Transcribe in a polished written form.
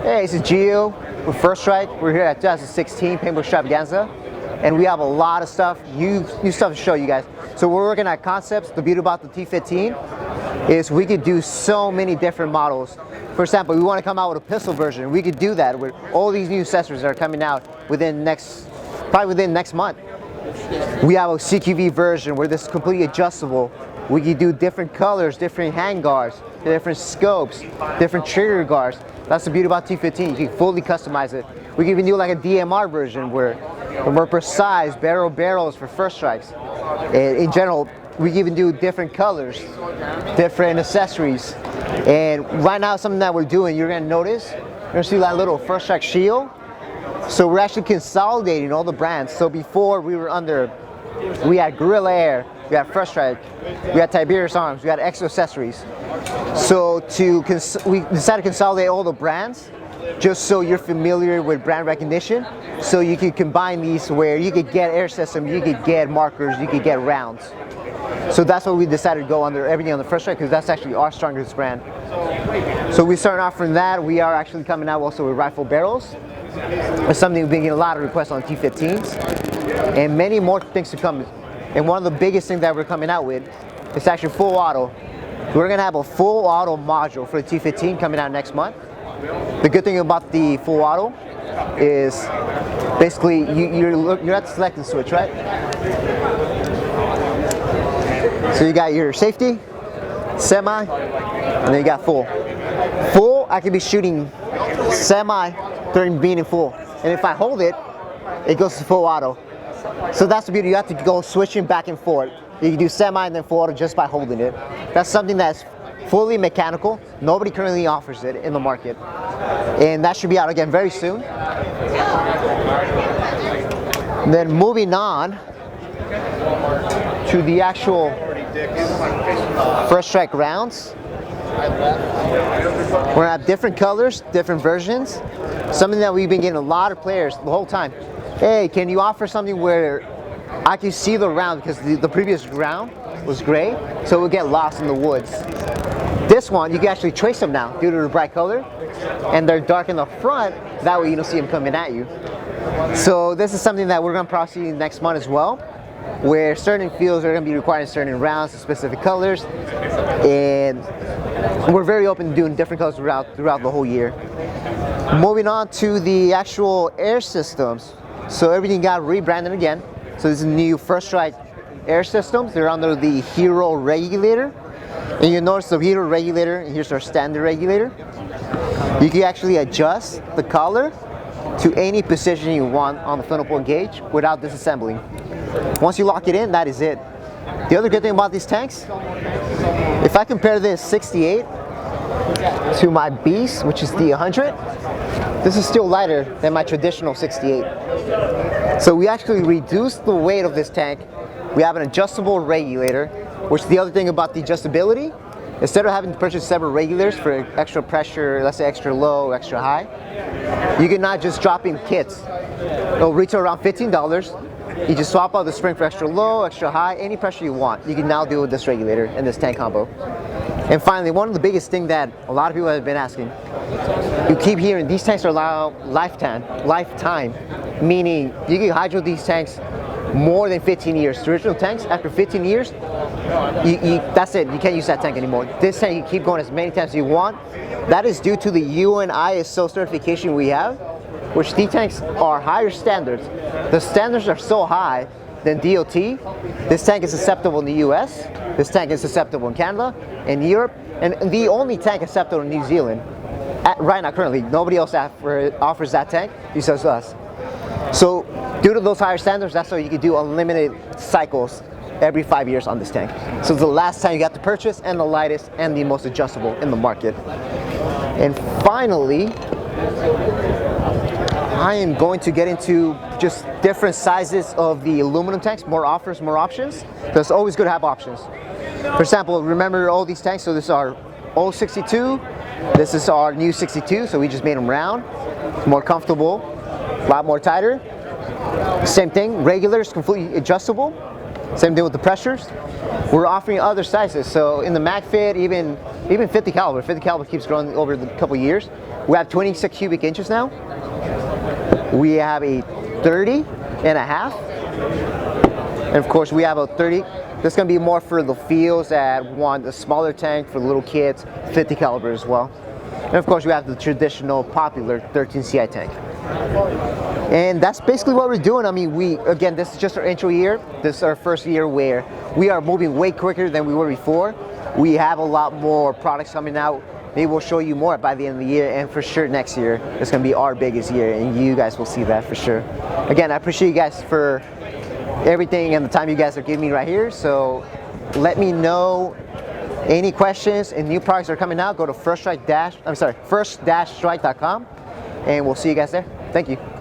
Hey, this is Gio with First Strike. We're here at 2016 Paintball Extravaganza, and we have a lot of stuff, new stuff to show you guys. So we're working at concepts. The beauty about the T15 is we could do so many different models. For example, we want to come out with a pistol version. We could do that with all these new accessories that are coming out probably within next month. We have a CQV version where this is completely adjustable. We can do different colors, different hand guards, different scopes, different trigger guards. That's the beauty about T15. You can fully customize it. We can even do like a DMR version where we're more precise, barrels for first strikes. And in general, we can even do different colors, different accessories. And right now, something that we're doing, you're gonna notice, you're gonna see that little first strike shield. So we're actually consolidating all the brands. So before we had Gorilla Air, we had First Strike, we had Tiberius Arms, we had Exo Accessories. So we decided to consolidate all the brands just so you're familiar with brand recognition. So you can combine these where you could get air system, you could get markers, you could get rounds. So that's what we decided to go under everything on the First Strike because that's actually our strongest brand. So we started off from that. We are actually coming out also with rifle barrels. It's something we've been getting a lot of requests on T15s and many more things to come. And one of the biggest things that we're coming out with is actually full auto. We're gonna have a full auto module for the T15 coming out next month. The good thing about the full auto is basically you're at the selecting switch, right? So you got your safety, semi, and then you got full. Full, I could be shooting semi during being in full. And if I hold it, it goes to full auto. So that's the beauty, you have to go switching back and forth. You can do semi and then full auto just by holding it. That's something that's fully mechanical. Nobody currently offers it in the market. And that should be out again very soon. And then moving on to the actual First Strike rounds. We're gonna have different colors, different versions. Something that we've been getting a lot of players the whole time. Hey, can you offer something where I can see the round because the previous round was gray, so it would get lost in the woods. This one, you can actually trace them now due to the bright color, and they're dark in the front, that way you don't see them coming at you. So this is something that we're gonna probably see next month as well, where certain fields are gonna be requiring certain rounds to specific colors, and we're very open to doing different colors throughout the whole year. Moving on to the actual air systems. So everything got rebranded again. So this is new First Strike air systems. They're under the Hero Regulator. And you notice the Hero Regulator, and here's our standard regulator. You can actually adjust the collar to any position you want on the funnel point gauge without disassembling. Once you lock it in, that is it. The other good thing about these tanks, if I compare this 68 to my Beast, which is the 100, this is still lighter than my traditional 68. So we actually reduced the weight of this tank. We have an adjustable regulator, which the other thing about the adjustability, instead of having to purchase separate regulators for extra pressure, let's say extra low, extra high, you can now just drop in kits. It'll retail around $15. You just swap out the spring for extra low, extra high, any pressure you want. You can now do with this regulator and this tank combo. And finally, one of the biggest things that a lot of people have been asking, you keep hearing these tanks are lifetime, meaning you can hydro these tanks more than 15 years. The original tanks, after 15 years, that's it, you can't use that tank anymore. This tank you keep going as many times as you want. That is due to the UN ISO certification we have, which these tanks are higher standards. The standards are so high than DOT. This tank is acceptable in the US, this tank is acceptable in Canada, in Europe, and the only tank acceptable in New Zealand. Right now, currently, nobody else offers that tank besides us. So due to those higher standards, that's why you can do unlimited cycles every 5 years on this tank. So it's the last time you got to purchase, and the lightest and the most adjustable in the market. And finally, I am going to get into just different sizes of the aluminum tanks, more offers, more options. So it's always good to have options. For example, remember all these tanks, so this is our old 62, this is our new 62, so we just made them round, more comfortable, a lot more tighter. Same thing, regulars, completely adjustable. Same thing with the pressures. We're offering other sizes, so in the mag fit, even even 50 caliber. 50 caliber keeps growing over the couple years. We have 26 cubic inches now. We have a 30 and a half. And of course we have a 30. This is going to be more for the fields that want a smaller tank for little kids, 50 caliber as well. And of course we have the traditional popular 13 CI tank. And that's basically what we're doing. I mean, again, this is just our intro year. This is our first year where we are moving way quicker than we were before. We have a lot more products coming out. Maybe we'll show you more by the end of the year, and for sure next year it's going to be our biggest year, and you guys will see that for sure. Again, I appreciate you guys for everything and the time you guys are giving me right here. So let me know any questions and new products that are coming out. Go to first-strike.com, and we'll see you guys there. Thank you.